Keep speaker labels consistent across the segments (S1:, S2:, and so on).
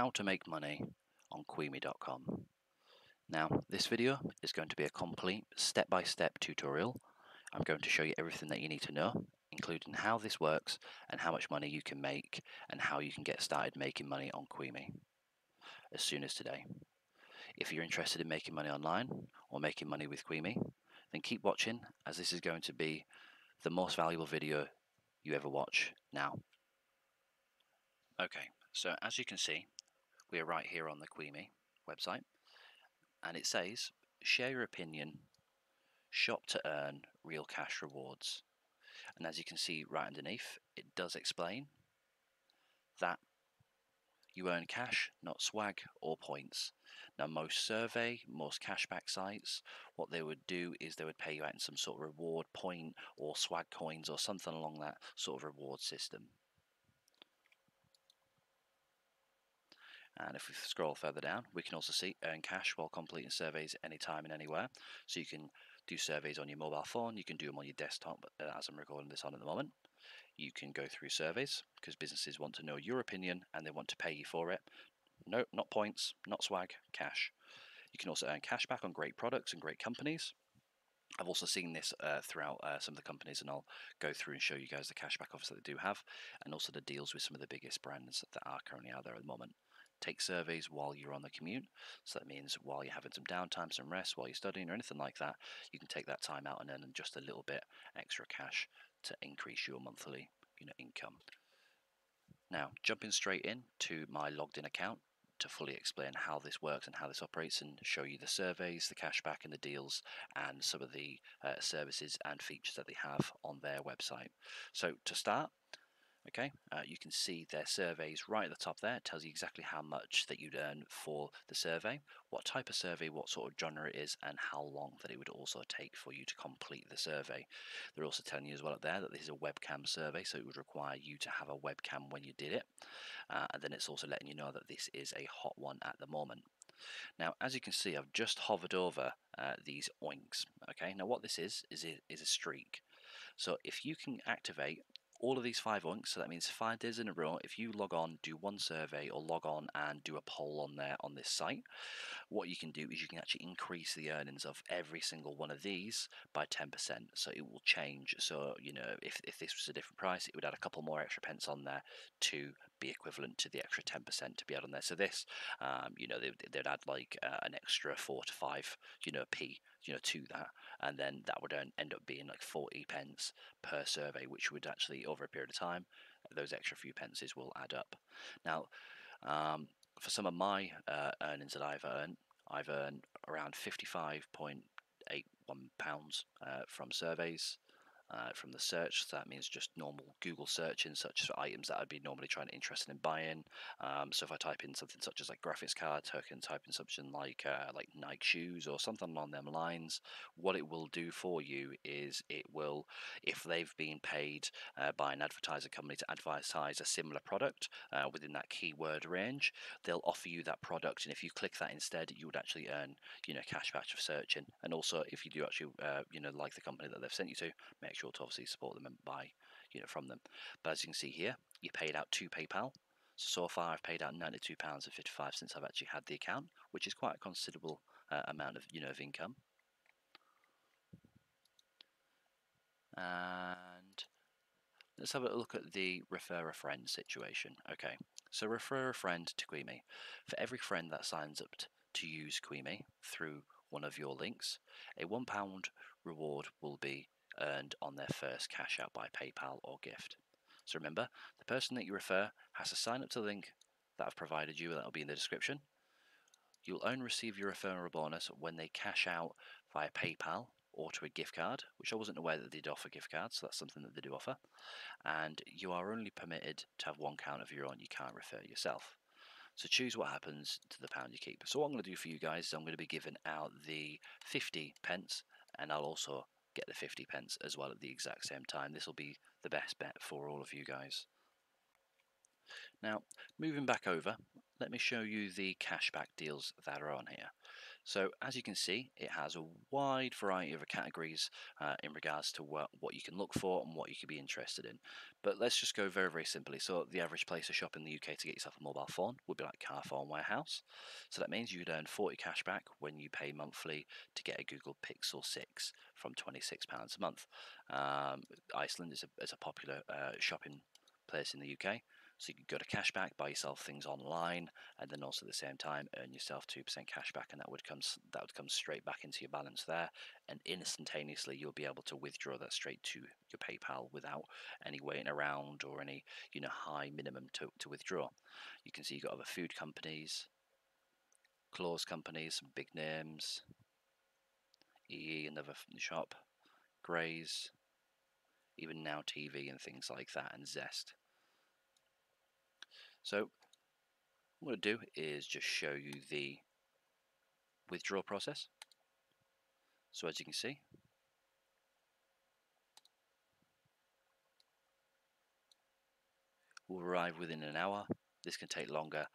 S1: how to make money on Qmee.com. Now, this video is going to be a complete step-by-step tutorial. I'm going to show you everything that you need to know, including how this works and how much money you can make and how you can get started making money on Qmee as soon as today. If you're interested in making money online or making money with Qmee, then keep watching, as this is going to be the most valuable video you ever watch now. Okay, so as you can see, we are right here on the Qmee website, and it says share your opinion, shop to earn real cash rewards. And as you can see right underneath, it does explain that you earn cash, not swag or points. Now, most cashback sites, what they would do is they would pay you out in some sort of reward point or swag coins or something along that sort of reward system. And if we scroll further down, we can also see earn cash while completing surveys anytime and anywhere. So you can do surveys on your mobile phone, you can do them on your desktop, as I'm recording this on at the moment. You can go through surveys because businesses want to know your opinion and they want to pay you for it. No, not points, not swag, cash. You can also earn cash back on great products and great companies. I've also seen this throughout some of the companies, and I'll go through and show you guys the cashback offers that they do have, and also the deals with some of the biggest brands that are currently out there at the moment. Take surveys while you're on the commute, so that means while you're having some downtime, some rest, while you're studying or anything like that, you can take that time out and earn just a little bit extra cash to increase your monthly income. Now, jumping straight in to my logged in account to fully explain how this works and how this operates and show you the surveys, the cashback and the deals and some of the services and features that they have on their website. So to start, okay, you can see their surveys right at the top there. It tells you exactly how much that you'd earn for the survey, what type of survey, what sort of genre it is, and how long that it would also take for you to complete the survey. They're also telling you as well up there that this is a webcam survey, so it would require you to have a webcam when you did it. And then it's also letting you know that this is a hot one at the moment. Now, as you can see, I've just hovered over these oinks. Okay, now what this is a streak. So if you can activate all of these 5 oinks, so that means 5 days in a row, if you log on, do one survey or log on and do a poll on there on this site, what you can do is you can actually increase the earnings of every single one of these by 10%. So it will change. So, if this was a different price, it would add a couple more extra pence on there to be equivalent to the extra 10% to be added on there. So this, they'd add like an extra 4 to 5, p, to that, and then that would end up being like 40 pence per survey, which would actually, over a period of time, those extra few pences will add up. Now, for some of my earnings that I've earned around £55.81 from surveys. From the search, so that means just normal Google searching such for items that I'd be normally interested in buying. So if I type in something such as like graphics card, I can type in something like Nike shoes or something along them lines. What it will do for you is it will, if they've been paid by an advertiser company to advertise a similar product within that keyword range, they'll offer you that product, and if you click that instead, you would actually earn cash back for searching. And also, if you do actually like the company that they've sent you to, make sure to obviously support them and buy from them. But as you can see here, you paid out to PayPal. So far I've paid out £92.55 since I've actually had the account, which is quite a considerable amount of of income. And let's have a look at the refer a friend situation. Okay, so refer a friend to Qmee. For every friend that signs up to use Qmee through one of your links, a £1 reward will be earned on their first cash out by PayPal or gift. So remember, the person that you refer has to sign up to the link that I've provided you, that'll be in the description. You'll only receive your referral bonus when they cash out via PayPal or to a gift card, which I wasn't aware that they'd offer gift cards, so that's something that they do offer. And you are only permitted to have 1 account of your own, you can't refer yourself. So choose what happens to the pound you keep. So what I'm going to do for you guys is I'm going to be giving out the 50 pence, and I'll also get the 50 pence as well at the exact same time. This will be the best bet for all of you guys. Now, moving back over, let me show you the cashback deals that are on here. So as you can see, it has a wide variety of categories in regards to what you can look for and what you could be interested in. But let's just go very, very simply. So the average place to shop in the UK to get yourself a mobile phone would be like Carphone Warehouse. So that means you'd earn 40 cash back when you pay monthly to get a Google Pixel 6 from £26 a month. Iceland is a popular shopping place in the UK. So you could go to cashback, buy yourself things online, and then also at the same time earn yourself 2% cashback, and that would come straight back into your balance there, and instantaneously you'll be able to withdraw that straight to your PayPal without any waiting around or any high minimum to withdraw. You can see you've got other food companies, clothes companies, some big names, EE, another shop, Grays, even Now TV and things like that, and Zest. So what I'm going to do is just show you the withdrawal process. So as you can see, will arrive within an hour. This can take longer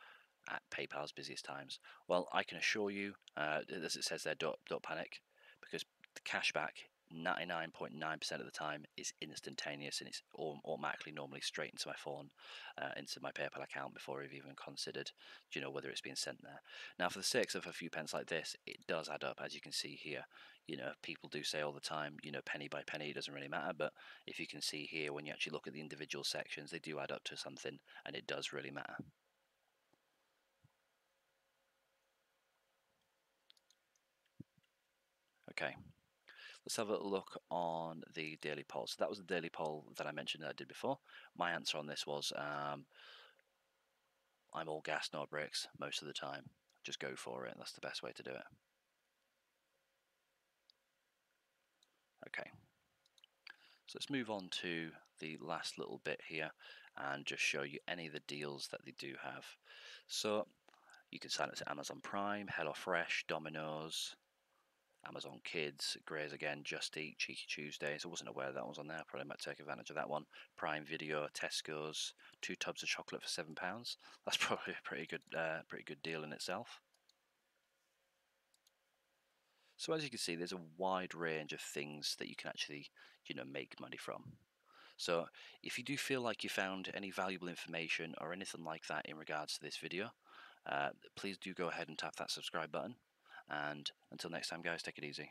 S1: at PayPal's busiest times. Well, I can assure you, as it says there, don't panic, because the cashback 99.9% of the time is instantaneous, and it's automatically normally straight into my phone, into my PayPal account before I've even considered whether it's being sent there. Now for the sake of a few pence like this, it does add up, as you can see here. People do say all the time, penny by penny, it doesn't really matter, but if you can see here, when you actually look at the individual sections, they do add up to something, and it does really matter. Okay, let's have a look on the daily poll. So that was the daily poll that I mentioned that I did before. My answer on this was I'm all gas, no brakes most of the time. Just go for it. That's the best way to do it. Okay, so let's move on to the last little bit here and just show you any of the deals that they do have. So you can sign up to Amazon Prime, HelloFresh, Domino's, Amazon Kids, Grays again, Just Eat, Cheeky Tuesdays. I wasn't aware that was on there. Probably might take advantage of that one. Prime Video, Tesco's, 2 tubs of chocolate for £7. That's probably a pretty good deal in itself. So as you can see, there's a wide range of things that you can actually, make money from. So if you do feel like you found any valuable information or anything like that in regards to this video, please do go ahead and tap that subscribe button. And until next time, guys, take it easy.